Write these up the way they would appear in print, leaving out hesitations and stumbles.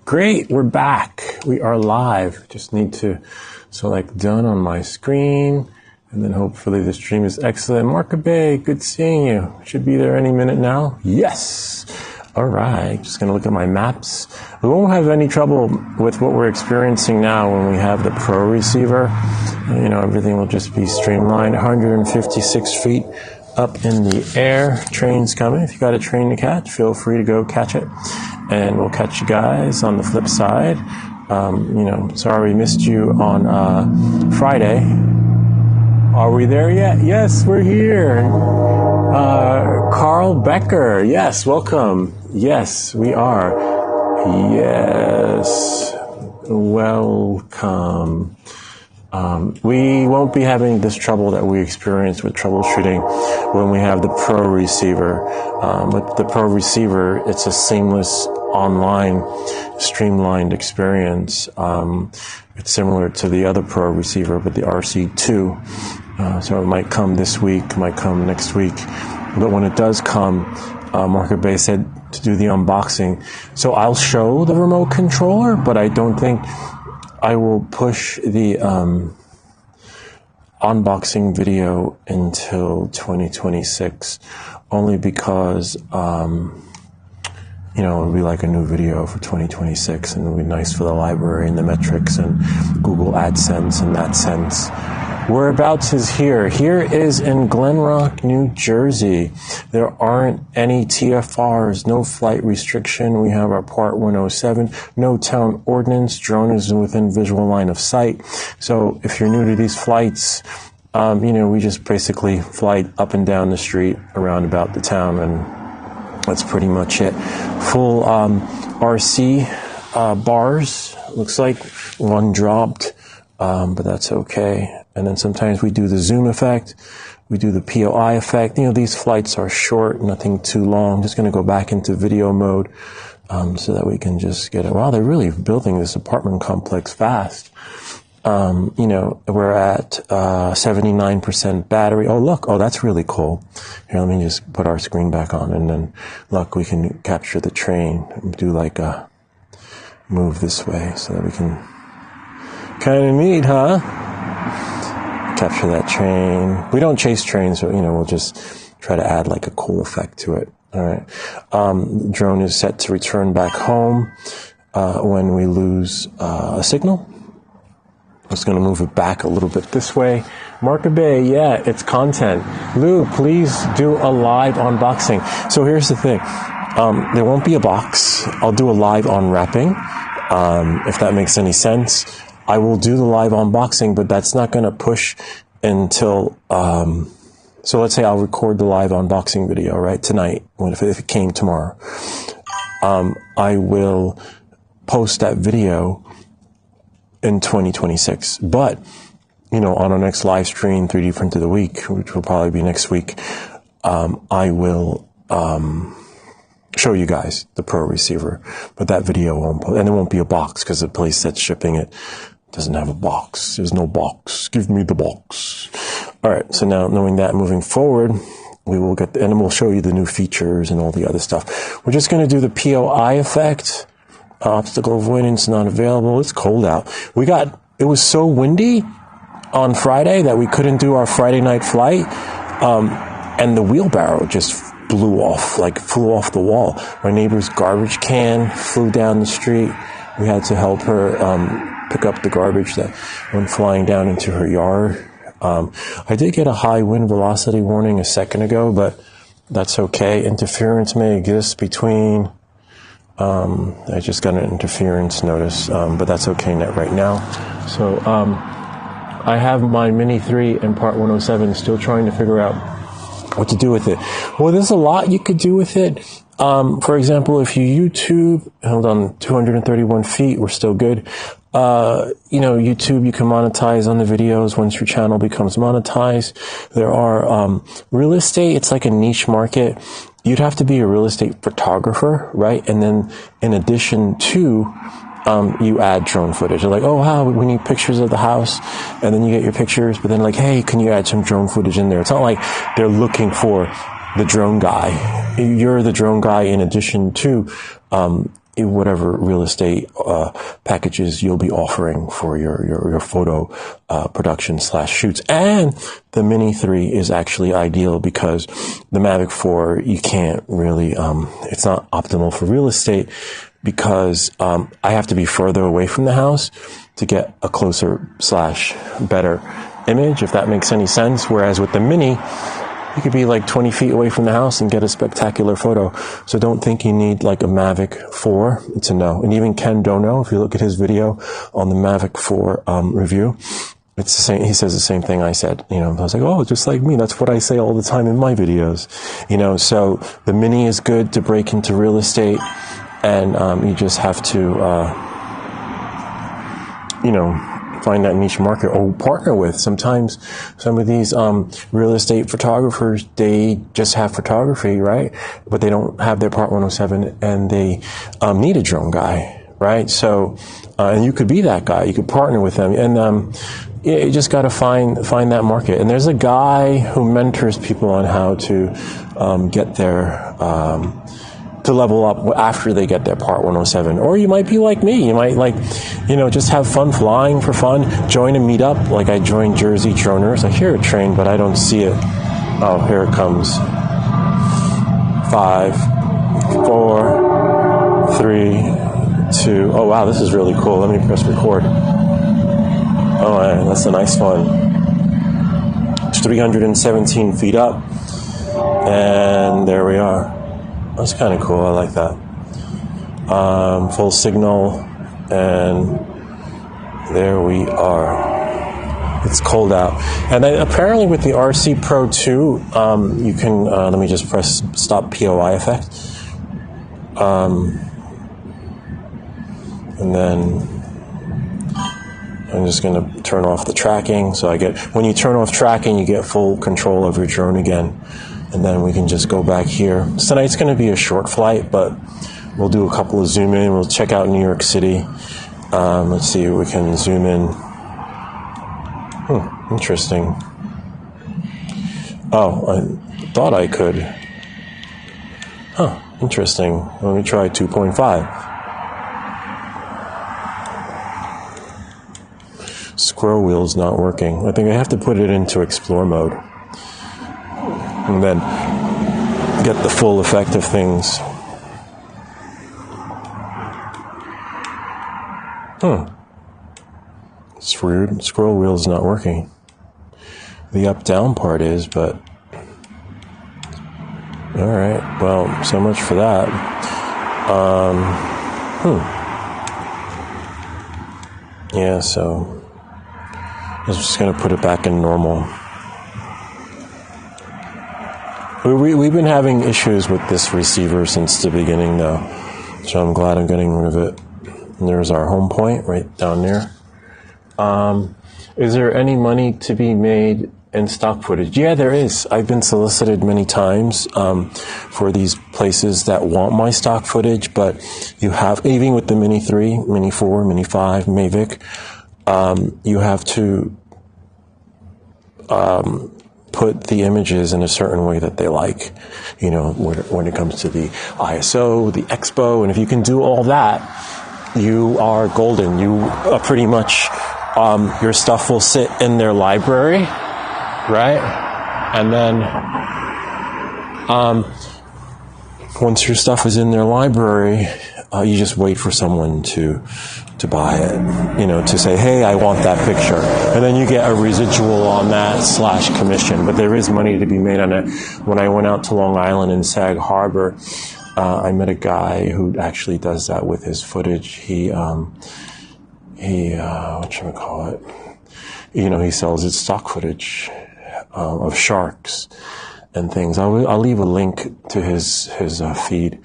Great, we're back. We are live. Just need to select done on my screen, and then hopefully the stream is excellent. Marka Bay, good seeing you. Should be there any minute now. Yes. All right, just going to look at my maps. We won't have any trouble with what we're experiencing now when we have the Pro receiver. You know, everything will just be streamlined. 156 feet up in the air. Train's coming. If you got a train to catch, feel free to go catch it. And we'll catch you guys on the flip side. You know, sorry we missed you on Friday. Are we there yet? Yes, we're here. Carl Becker. Yes, welcome. Yes, we are. Yes, welcome. We won't be having this trouble that we experience with troubleshooting when we have the Pro receiver. With the Pro receiver, it's a seamless online streamlined experience. It's similar to the other Pro receiver, but the RC2. So it might come this week, might come next week. But when it does come, Marka Bay said to do the unboxing. So I'll show the remote controller, but I don't think I will push the unboxing video until 2026, only because, you know, it'll be like a new video for 2026, and it'll be nice for the library and the metrics and Google AdSense in that sense. Whereabouts is here? Here is in Glen Rock, New Jersey. There aren't any TFRs, no flight restriction. We have our Part 107, no town ordinance. Drone is within visual line of sight. So if you're new to these flights, you know, we just basically fly up and down the street around about the town, and that's pretty much it. Full RC bars. Looks like one dropped, but that's okay. And then sometimes we do the zoom effect. We do the POI effect. You know, these flights are short, nothing too long. Just going to go back into video mode so that we can just get it. Wow, they're really building this apartment complex fast. You know, we're at 79% battery. Oh, look. Oh, that's really cool. Here, let me just put our screen back on. And then, look, we can capture the train. Do like a move this way so that we can... Kind of neat, huh? Capture that train. We don't chase trains, so, you know, we'll just try to add like a cool effect to it. All right. Drone is set to return back home when we lose a signal. I'm just going to move it back a little bit this way. Marka Bay, yeah, it's content. Lou, please do a live unboxing. So here's the thing. There won't be a box. I'll do a live unwrapping, if that makes any sense. I will do the live unboxing, but that's not going to push until, so let's say I'll record the live unboxing video, right, tonight, if it came tomorrow. I will post that video in 2026. But, you know, on our next live stream, 3D Print of the Week, which will probably be next week, I will show you guys the Pro receiver. But that video won't, and there won't be a box because the place that's shipping it doesn't have a box. There's no box. Give me the box. All right. So now knowing that, moving forward, we will get, and we'll show you the new features and all the other stuff. We're just going to do the POI effect. Obstacle avoidance not available. It's cold out. It was so windy on Friday that we couldn't do our Friday night flight. And the wheelbarrow just flew off the wall. My neighbor's garbage can flew down the street. We had to help her, pick up the garbage that went flying down into her yard. I did get a high wind velocity warning a second ago, but that's okay. Interference may exist between, I just got an interference notice, but that's okay right now. So, I have my Mini 3 and Part 107 still trying to figure out what to do with it. Well, there's a lot you could do with it. For example, if you YouTube, hold on, 231 feet, we're still good. You know, YouTube, you can monetize on the videos once your channel becomes monetized. There are, real estate, it's like a niche market. You'd have to be a real estate photographer, right? And then in addition to, you add drone footage. They're like, oh, wow, we need pictures of the house. And then you get your pictures, but then like, hey, can you add some drone footage in there? It's not like they're looking for the drone guy. You're the drone guy in addition to, whatever real estate packages you'll be offering for your photo production / shoots. And the Mini 3 is actually ideal because the Mavic 4, you can't really, it's not optimal for real estate because I have to be further away from the house to get a closer / better image, if that makes any sense. Whereas with the Mini, you could be like 20 feet away from the house and get a spectacular photo. So don't think you need like a Mavic 4. It's a no. And even Ken Dono, if you look at his video on the Mavic 4 review, it's the same. He says the same thing I said. I was like, oh, just like me. That's what I say all the time in my videos. So the Mini is good to break into real estate, and you just have to, find that niche market or partner with. Sometimes some of these real estate photographers, they just have photography, right? But they don't have their Part 107 and they need a drone guy, right? So, and you could be that guy. You could partner with them. And you just got to find that market. And there's a guy who mentors people on how to get their to level up after they get their Part 107. Or you might be like me. You might just have fun flying for fun. Join a meetup. Like I joined Jersey Droners. I hear a train, but I don't see it. Oh, here it comes. 5, 4, 3, 2. Oh, wow, this is really cool. Let me press record. Oh, man, that's a nice one. It's 317 feet up. And there we are. That's kind of cool. I like that. Full signal, and there we are. It's cold out. And then apparently with the RC Pro 2, you can, let me just press stop POI effect. And then I'm just going to turn off the tracking. So when you turn off tracking, you get full control of your drone again. And then we can just go back here. Tonight's going to be a short flight, but we'll do a couple of zoom in. We'll check out New York City. Let's see if we can zoom in. Interesting. Oh, I thought I could. Interesting. Let me try 2.5. Scroll wheel's not working. I think I have to put it into explore mode. And then get the full effect of things. It's weird. Scroll wheel is not working. The up-down part is, but... Alright, well, so much for that. Yeah, so... I was just going to put it back in normal. We've been having issues with this receiver since the beginning, though, so I'm glad I'm getting rid of it. And there's our home point right down there. Is there any money to be made in stock footage? Yeah, there is. I've been solicited many times for these places that want my stock footage, but you have, even with the Mini 3, Mini 4, Mini 5, Mavic, you have to put the images in a certain way that they like, when it comes to the ISO, the Expo, and if you can do all that, you are golden. You are pretty much, your stuff will sit in their library, right? And then, once your stuff is in their library, you just wait for someone to buy it, to say, hey, I want that picture. And then you get a residual on that / commission. But there is money to be made on it. When I went out to Long Island in Sag Harbor, I met a guy who actually does that with his footage. He whatchamacallit? He sells his stock footage of sharks and things. I'll leave a link to his feed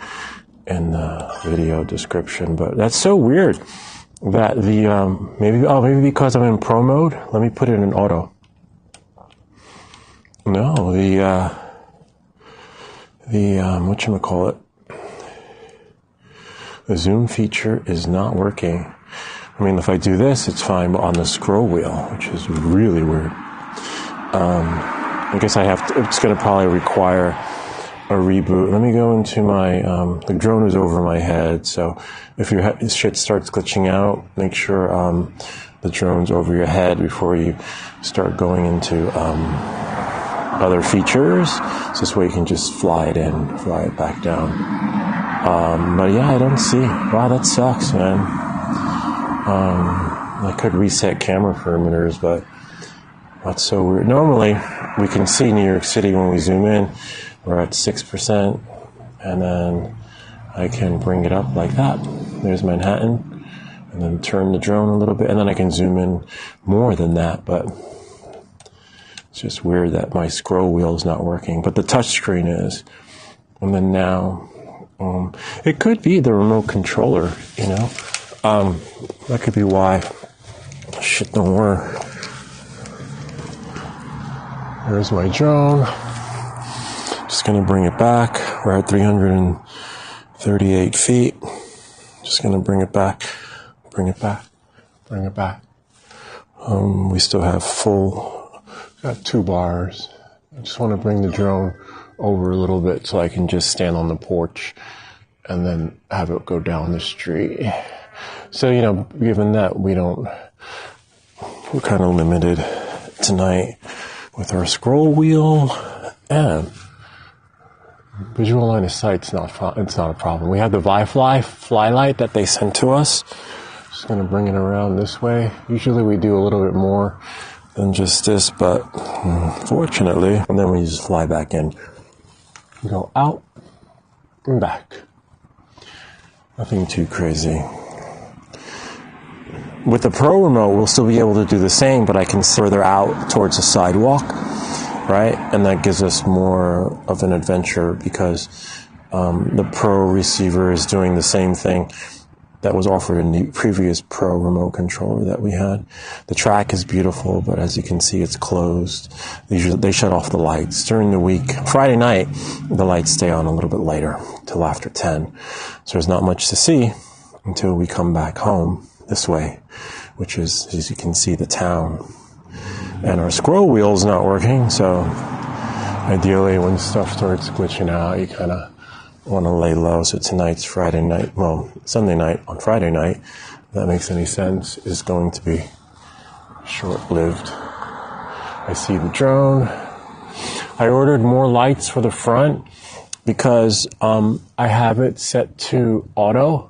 in the video description. But that's so weird that the maybe because I'm in pro mode. Let me put it in auto. No, the whatchamacallit? The zoom feature is not working. I mean, if I do this, it's fine, but on the scroll wheel, which is really weird. I guess I have to, it's going to probably require a reboot. Let me go into my, the drone is over my head, so if your shit starts glitching out, make sure the drone's over your head before you start going into other features. So this way you can just fly it in, fly it back down. But yeah, I don't see. Wow, that sucks, man. I could reset camera parameters, but that's so weird. Normally, we can see New York City when we zoom in. We're at 6%, and then I can bring it up like that. There's Manhattan, and then turn the drone a little bit, and then I can zoom in more than that, but it's just weird that my scroll wheel is not working, but the touch screen is. And then now, it could be the remote controller, you know? That could be why shit don't work. There's my drone. Just gonna bring it back. We're at 338 feet. Just gonna bring it back, bring it back, bring it back. We still have got 2 bars. I just want to bring the drone over a little bit so I can just stand on the porch and then have it go down the street. So, you know, given that we're kind of limited tonight with our scroll wheel, and visual line of sight's it's not a problem. We have the fly light that they sent to us. Just going to bring it around this way. Usually we do a little bit more than just this, but fortunately, and then we just fly back in. Go out and back. Nothing too crazy. With the Pro remote, we'll still be able to do the same, but I can see further out towards the sidewalk, right? And that gives us more of an adventure because the Pro receiver is doing the same thing that was offered in the previous Pro remote controller that we had. The track is beautiful, but as you can see, it's closed. They shut off the lights during the week. Friday night, the lights stay on a little bit later, till after 10. So there's not much to see until we come back home this way, which is, as you can see, the town. And our scroll wheel's not working, so ideally when stuff starts glitching out, you kind of want to lay low. So tonight's Friday night, well, Sunday night on Friday night, if that makes any sense, is going to be short-lived. I see the drone. I ordered more lights for the front because I have it set to auto.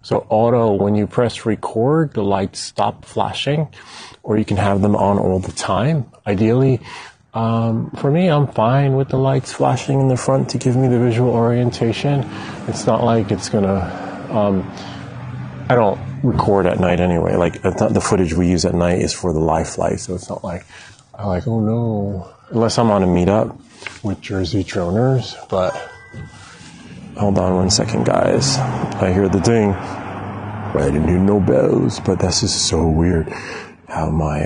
So auto, when you press record, the lights stop flashing, or you can have them on all the time. Ideally, for me, I'm fine with the lights flashing in the front to give me the visual orientation. It's not like it's gonna, I don't record at night anyway. Like the footage we use at night is for the live flight, so it's not like, I'm like, oh no. Unless I'm on a meetup with Jersey droners, but hold on one second, guys. I hear the ding. I didn't hear no bells, but this is so weird how my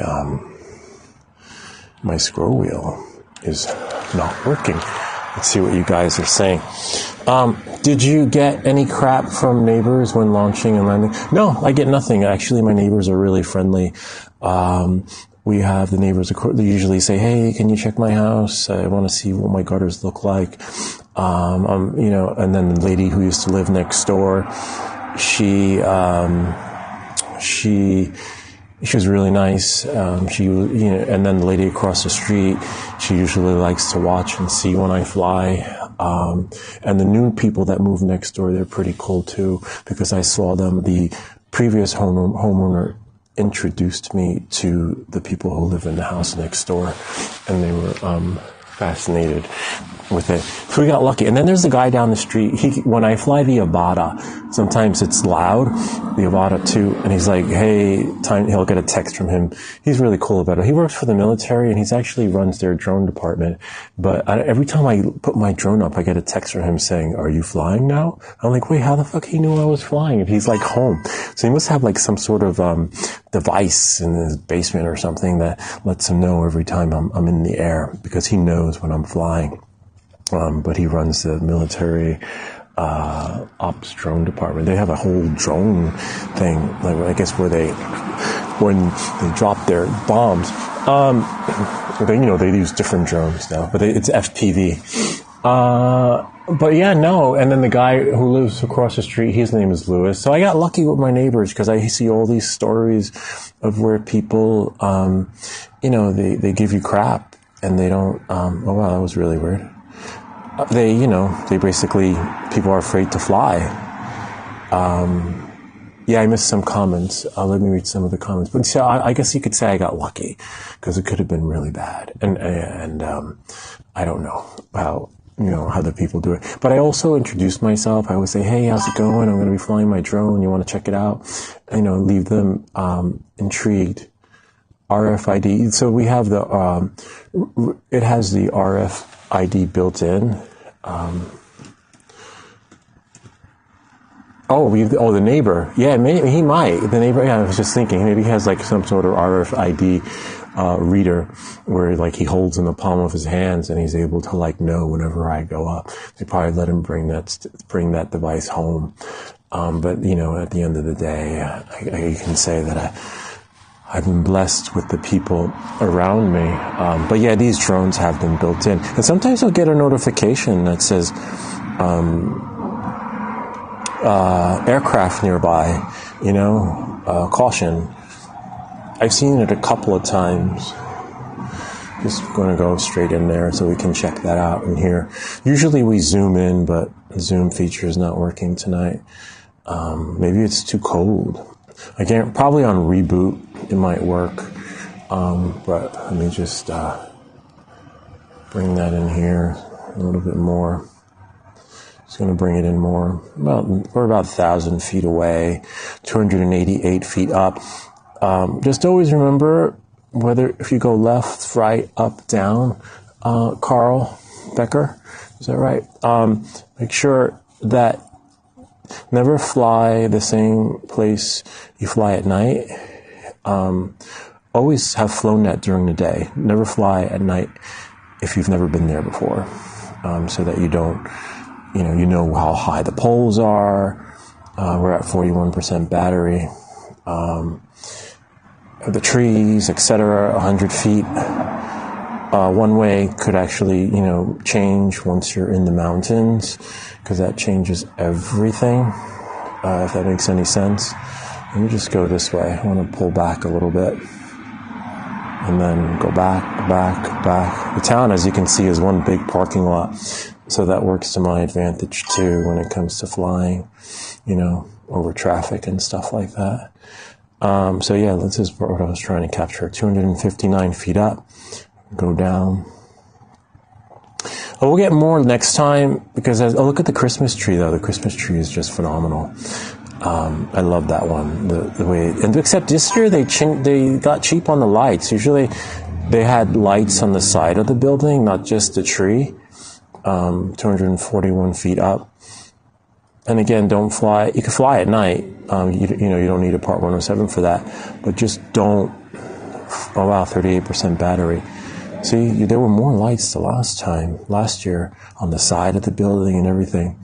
my scroll wheel is not working. Let's see what you guys are saying. Did you get any crap from neighbors when launching and landing? No, I get nothing. Actually, my neighbors are really friendly. We have the neighbors, they usually say, hey, can you check my house? I want to see what my gutters look like. You know, and then the lady who used to live next door, she was really nice. You know, and then the lady across the street, she usually likes to watch and see when I fly. And the new people that move next door, they're pretty cool too, because I saw them. The previous homeowner introduced me to the people who live in the house next door, and they were fascinated with it. So we got lucky. And then there's the guy down the street. When I fly the Avata, sometimes it's loud, the Avata too, and he's like, hey, he'll get a text from him. He's really cool about it. He works for the military, and he's actually runs their drone department. But every time I put my drone up, I get a text from him saying, are you flying now? I'm like, wait, how the fuck he knew I was flying if he's like home? So he must have like some sort of device in his basement or something that lets him know every time I'm in the air, because he knows when I'm flying. But he runs the military ops drone department. They have a whole drone thing, like I guess when they drop their bombs. They use different drones now, but it's FPV. But yeah, no. And then the guy who lives across the street, his name is Lewis. So I got lucky with my neighbors because I see all these stories of where people, you know, they give you crap and they don't, oh wow, that was really weird. You know, they basically, people are afraid to fly. Yeah, I missed some comments. Let me read some of the comments. But so I guess you could say I got lucky because it could have been really bad. And I don't know how, you know, how the people do it. But I also introduce myself. I always say, hey, how's it going? I'm going to be flying my drone. You want to check it out? You know, leave them intrigued. RFID. So we have the, it has the RFID built in. The neighbor. Yeah, maybe he might. The neighbor, yeah, I was just thinking, maybe he has like some sort of RFID reader where like he holds in the palm of his hands and he's able to like know whenever I go up. They probably let him bring that device home. But you know, at the end of the day, I can say that I've been blessed with the people around me. But yeah, these drones have them built in. And sometimes I'll get a notification that says, aircraft nearby, you know, caution. I've seen it a couple of times. Just going to go straight in there so we can check that out in here. Usually we zoom in, but the zoom feature is not working tonight. Maybe it's too cold. Again, probably on reboot it might work. But let me just bring that in here a little bit more. Just going to bring it in more. We're about 1,000 feet away, 288 feet up. Just always remember if you go left, right, up, down, Carl Becker, is that right? Make sure that never fly the same place you fly at night. Always have flown that during the day. Never fly at night if you've never been there before, so that you don't, you know how high the poles are. We're at 41% battery. The trees, etc., 100 feet. One way could actually, you know, change once you're in the mountains, because that changes everything, if that makes any sense. Let me just go this way. I want to pull back a little bit. And then go back. The town, as you can see, is one big parking lot. So that works to my advantage, too, when it comes to flying, you know, over traffic and stuff like that. So yeah, this is what I was trying to capture. 259 feet up. Go down. Oh, we'll get more next time, because look at the Christmas tree, though. The Christmas tree is just phenomenal. I love that one. The way, and except this year they got cheap on the lights. Usually they had lights on the side of the building, not just the tree. 241 feet up. And again, don't fly. You can fly at night. You don't need a Part 107 for that. But just don't. Oh wow, 38% battery. See, there were more lights the last year, on the side of the building and everything.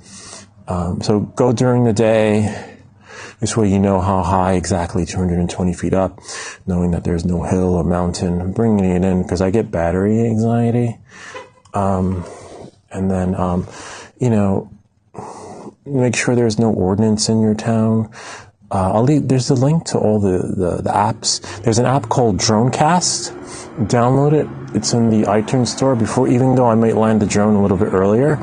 So go during the day. This way you know how high exactly, 220 feet up, knowing that there's no hill or mountain. I'm bringing it in because I get battery anxiety. And then, make sure there's no ordnance in your town. There's a link to all the apps. There's an app called Dronecast. Download it. It's in the iTunes store. Even though I might land the drone a little bit earlier,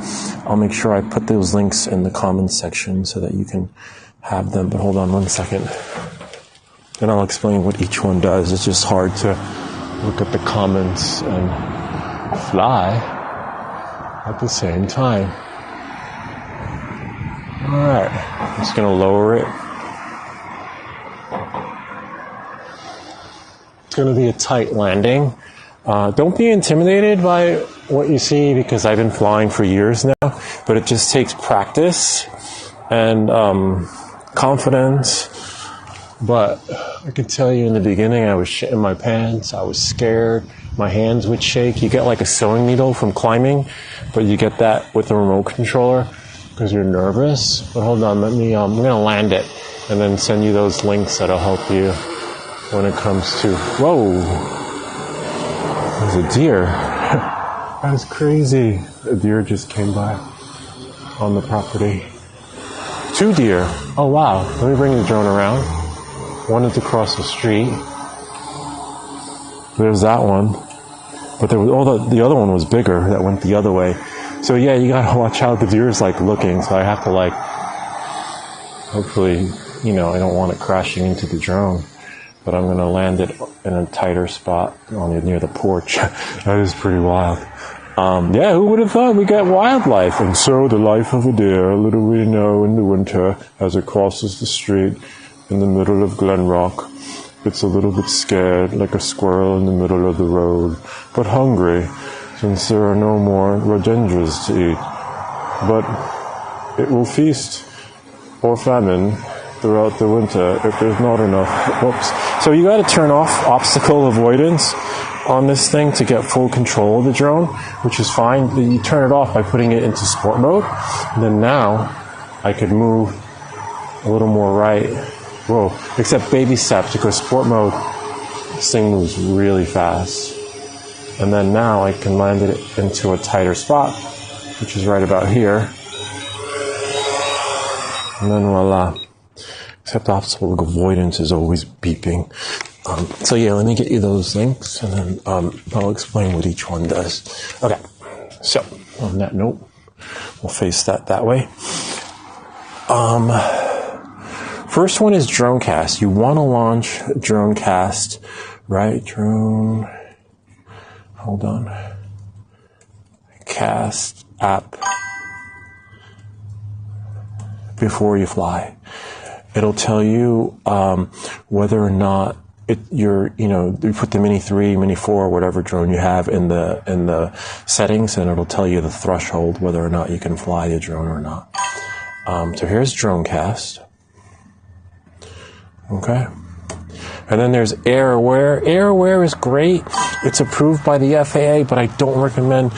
I'll make sure I put those links in the comments section so that you can have them. But hold on one second. Then I'll explain what each one does. It's just hard to look at the comments and fly at the same time. Alright, I'm just going to lower it. It's going to be a tight landing. Don't be intimidated by what you see, because I've been flying for years now, but it just takes practice and confidence. But I can tell you, in the beginning, I was shitting my pants. I was scared. My hands would shake. You get like a sewing needle from climbing, but you get that with the remote controller because you're nervous. But hold on, I'm going to land it and then send you those links that'll help you when it comes to, whoa, there's a deer. That's crazy. A deer just came by. on the property. 2 deer. Oh wow. Let me bring the drone around. One is across the street. There's that one. But there was, the other one was bigger that went the other way. So yeah, you gotta watch out. The deer is like looking, so I have to like, hopefully, you know, I don't want it crashing into the drone. But I'm gonna land it in a tighter spot near the porch. That is pretty wild. Yeah, who would have thought we got wildlife? And so the life of a deer, little we know in the winter, as it crosses the street in the middle of Glen Rock. It's a little bit scared, like a squirrel in the middle of the road, but hungry, since there are no more rhododendrons to eat. But it will feast or famine throughout the winter if there's not enough. Whoops. So you got to turn off obstacle avoidance on this thing to get full control of the drone, which is fine. You turn it off by putting it into sport mode. And then now I could move a little more right. Whoa, except baby steps, because sport mode, this thing moves really fast. And then now I can land it into a tighter spot, which is right about here. And then voila. Except obstacle avoidance is always beeping. So yeah, let me get you those links, and then I'll explain what each one does. Okay, so on that note, we'll face that way. First one is Dronecast. You want to launch Dronecast, right? Hold on. Cast app before you fly. It'll tell you whether or not you put the Mini 3, Mini 4, whatever drone you have in the settings, and it'll tell you the threshold, whether or not you can fly the drone or not. So here's Dronecast. Okay. And then there's AirAware. AirAware is great. It's approved by the FAA, but I don't recommend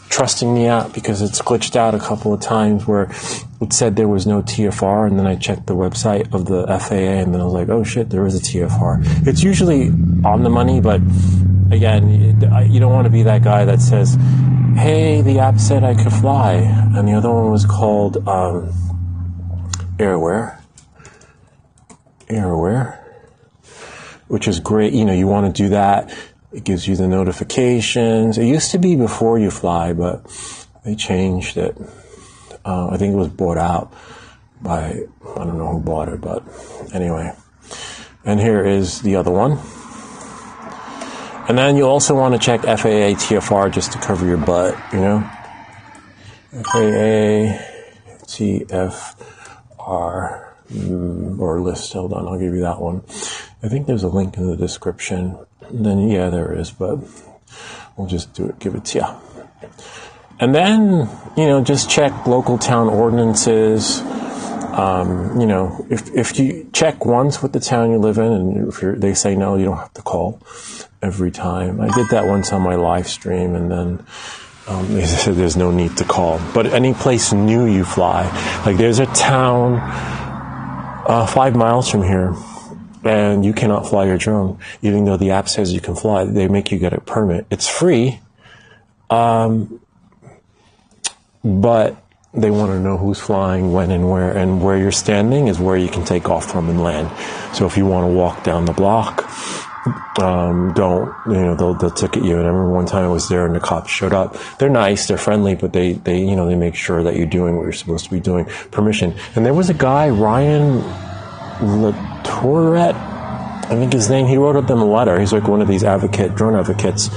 trusting the app because it's glitched out a couple of times where it said there was no TFR, and then I checked the website of the FAA, and then I was like, oh shit, there is a TFR. It's usually on the money, but again, you don't want to be that guy that says, hey, the app said I could fly, and the other one was called AirAware, which is great. You know, you want to do that. It gives you the notifications. It used to be before you fly, but they changed it. I think it was bought out by, I don't know who bought it, but anyway. And here is the other one. And then you also want to check FAA TFR just to cover your butt, you know? FAA TFR or list. Hold on, I'll give you that one. I think there's a link in the description. And then, yeah, there is, but we'll just give it to you. And then, just check local town ordinances. If you check once with the town you live in, and if they say no, you don't have to call every time. I did that once on my live stream, and then they said there's no need to call. But any place new you fly, like there's a town 5 miles from here, and you cannot fly your drone, even though the app says you can fly. They make you get a permit. It's free, but they want to know who's flying, when and where you're standing is where you can take off from and land. So if you want to walk down the block, they'll ticket you. And I remember one time I was there and the cops showed up. They're nice, they're friendly, but they make sure that you're doing what you're supposed to be doing. Permission. And there was a guy, Ryan Latourette, I think his name, he wrote them a letter. He's like one of these drone advocates,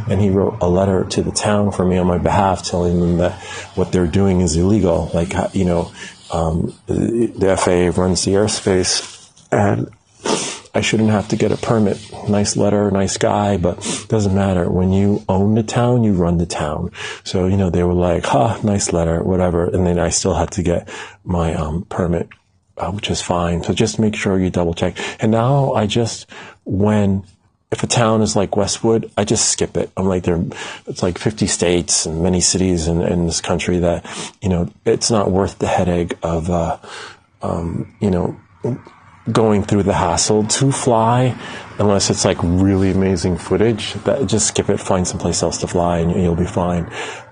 and he wrote a letter to the town for me on my behalf, telling them that what they're doing is illegal. Like, the FAA runs the airspace, and I shouldn't have to get a permit. Nice letter, nice guy, but doesn't matter. When you own the town, you run the town. So, they were like, nice letter, whatever. And then I still had to get my permit, which is fine. So just make sure you double check. And now if a town is like Westwood, I just skip it. I'm like, it's like 50 states and many cities in this country that, it's not worth the headache of, going through the hassle to fly, unless it's like really amazing footage. Just skip it, find someplace else to fly, and you'll be fine.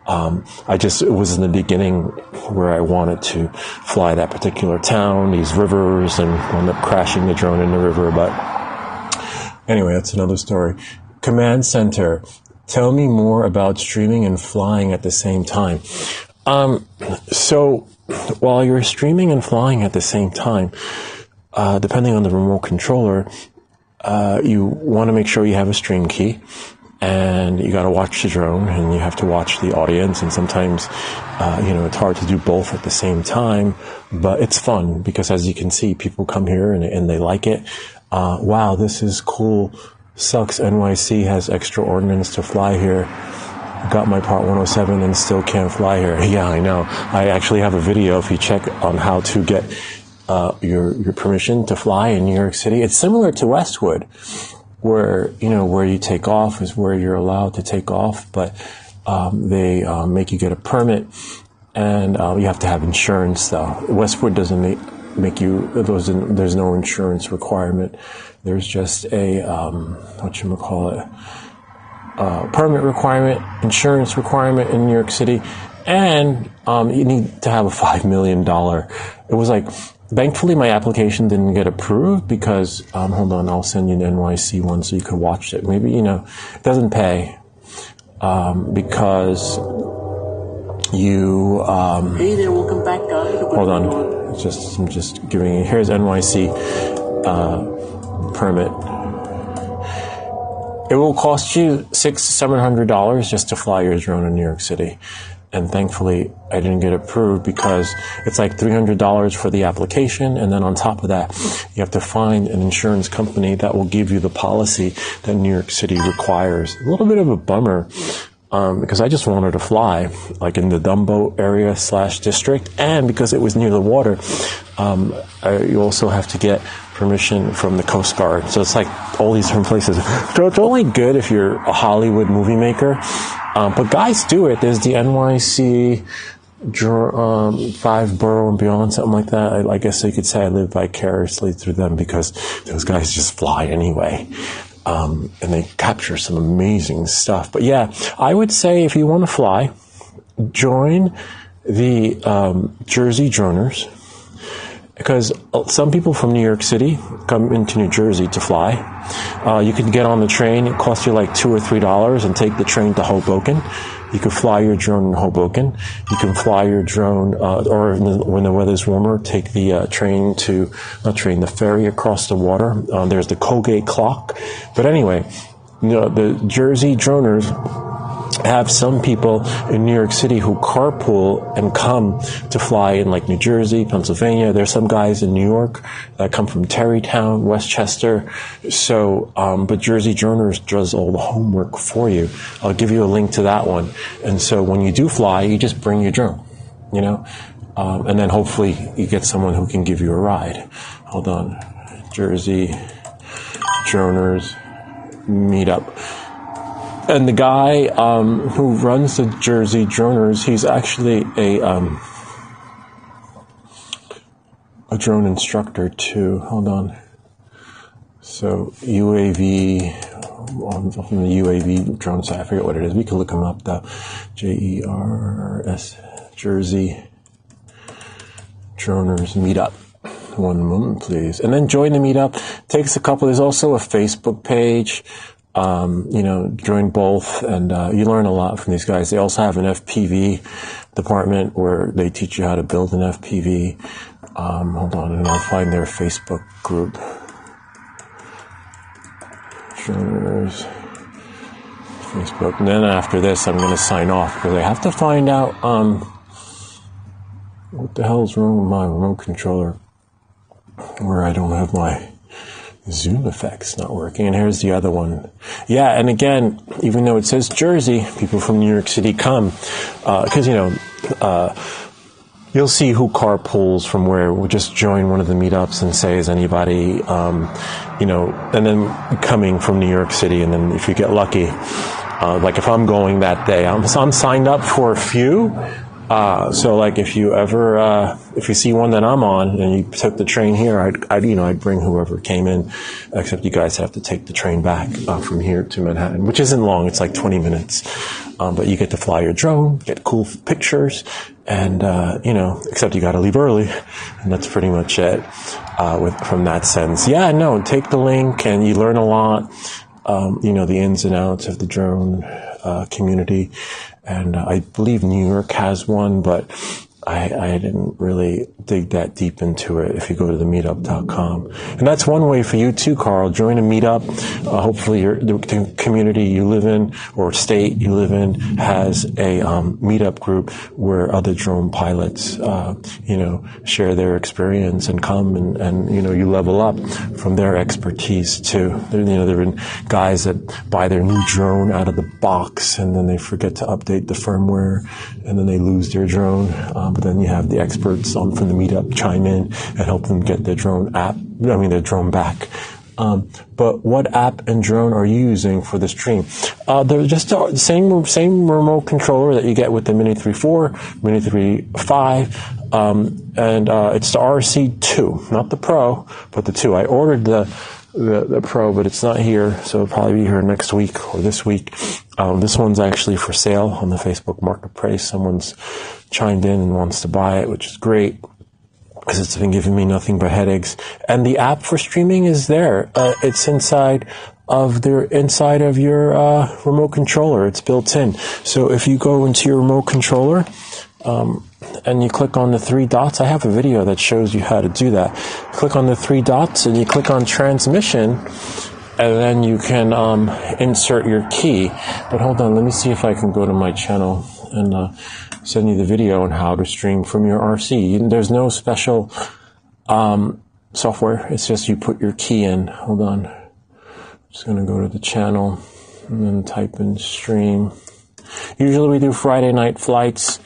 It was in the beginning where I wanted to fly that particular town, these rivers, and wound up crashing the drone in the river. But anyway, that's another story. Command Center, tell me more about streaming and flying at the same time. So while you're streaming and flying at the same time, depending on the remote controller, you want to make sure you have a stream key, and you got to watch the drone, and you have to watch the audience, and sometimes, it's hard to do both at the same time, but it's fun, because as you can see, people come here and they like it. Wow, this is cool. Sucks NYC has extra ordnance to fly here. Got my Part 107 and still can't fly here. Yeah, I know. I actually have a video, if you check, on how to get your permission to fly in New York City. It's similar to Westwood, where you take off is where you're allowed to take off, but they make you get a permit, and you have to have insurance, though. Westwood doesn't make you, there's no insurance requirement. There's just a permit requirement, insurance requirement in New York City, and you need to have a $5 million. It was like, thankfully my application didn't get approved because, hold on, I'll send you an NYC one so you can watch it. Maybe, it doesn't pay, because you, hey there, welcome back, guys. Hold on, I'm just giving you, here's NYC, permit. It will cost you $600-700 just to fly your drone in New York City. And thankfully, I didn't get approved because it's like $300 for the application. And then on top of that, you have to find an insurance company that will give you the policy that New York City requires. A little bit of a bummer, because I just wanted to fly like in the Dumbo area / district. And because it was near the water, you also have to get permission from the Coast Guard. So it's like all these different places. So it's only good if you're a Hollywood movie maker. But guys do it. There's the NYC 5 borough and beyond, something like that. I guess you could say I live vicariously through them because those guys just fly anyway. And they capture some amazing stuff. But yeah, I would say if you want to fly, join the Jersey Droners. Because some people from New York City come into New Jersey to fly. You can get on the train. It costs you like $2 or $3 and take the train to Hoboken. You can fly your drone in Hoboken. You can fly your drone, or when the weather's warmer, take the the ferry across the water. There's the Colgate clock. But anyway, the Jersey Droners have some people in New York City who carpool and come to fly in like New Jersey, Pennsylvania. There's some guys in New York that come from Tarrytown, Westchester. So, but Jersey Droners does all the homework for you. I'll give you a link to that one. And so when you do fly, you just bring your drone, and then hopefully you get someone who can give you a ride. Hold on. Jersey Droners meetup. And the guy who runs the Jersey Droners, he's actually a drone instructor too. Hold on. So UAV, on the UAV drone side, I forget what it is. We can look him up though. JERS, Jersey Droners meetup. One moment, please. And then join the meetup. Takes a couple. There's also a Facebook page. Join both, and you learn a lot from these guys. They also have an FPV department where they teach you how to build an FPV. Hold on, and I'll find their Facebook group. Droners, Facebook. And then after this, I'm going to sign off because I have to find out what the hell's wrong with my remote controller where I don't have my Zoom effects not working. And here's the other one. Yeah, and again, even though it says Jersey, people from New York City come because you'll see who carpools from where. We'll just join one of the meetups and say, is anybody and then coming from New York City. And then if you get lucky, like if I'm going that day, I'm signed up for a few, So like if you ever, if you see one that I'm on and you took the train here, I'd bring whoever came in, except you guys have to take the train back, from here to Manhattan, which isn't long. It's like 20 minutes. But you get to fly your drone, get cool pictures, and, except you got to leave early. And that's pretty much it, from that sense. Yeah, no, take the link and you learn a lot, the ins and outs of the drone, community. And I believe New York has one, but I didn't really dig that deep into it if you go to the meetup.com. And that's one way for you too, Carl. Join a meetup. Hopefully the community you live in or state you live in has a meetup group where other drone pilots, share their experience and come and you level up from their expertise too. There have been guys that buy their new drone out of the box and then they forget to update the firmware and then they lose their drone. But then you have the experts from the meetup chime in and help them get their drone back. But what app and drone are you using for the stream? They're just the same remote controller that you get with the Mini 3.4, Mini 3.5, and it's the RC2, not the Pro, but the 2. I ordered the Pro, but it's not here, so it'll probably be here next week or this week. This one's actually for sale on the Facebook Marketplace. Someone's chimed in and wants to buy it, which is great because it's been giving me nothing but headaches. And the app for streaming is there. It's inside of your remote controller. It's built in. So if you go into your remote controller, and you click on the 3 dots. I have a video that shows you how to do that. Click on the 3 dots and you click on transmission, and then you can insert your key. But hold on, let me see if I can go to my channel and send you the video on how to stream from your RC. There's no special software. It's just you put your key in. Hold on. I'm just going to go to the channel and then type in stream. Usually we do Friday night flights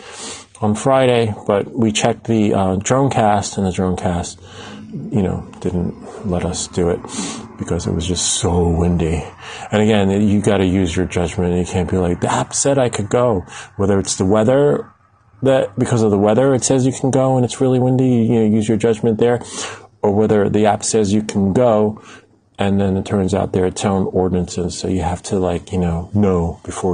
on Friday, but we checked the Dronecast, and the Dronecast, didn't let us do it because it was just so windy. And again, you got to use your judgment. You can't be like, the app said I could go. Whether it's the weather, that because of the weather it says you can go and it's really windy, use your judgment there, or whether the app says you can go and then it turns out there are its own ordinances, so you have to know before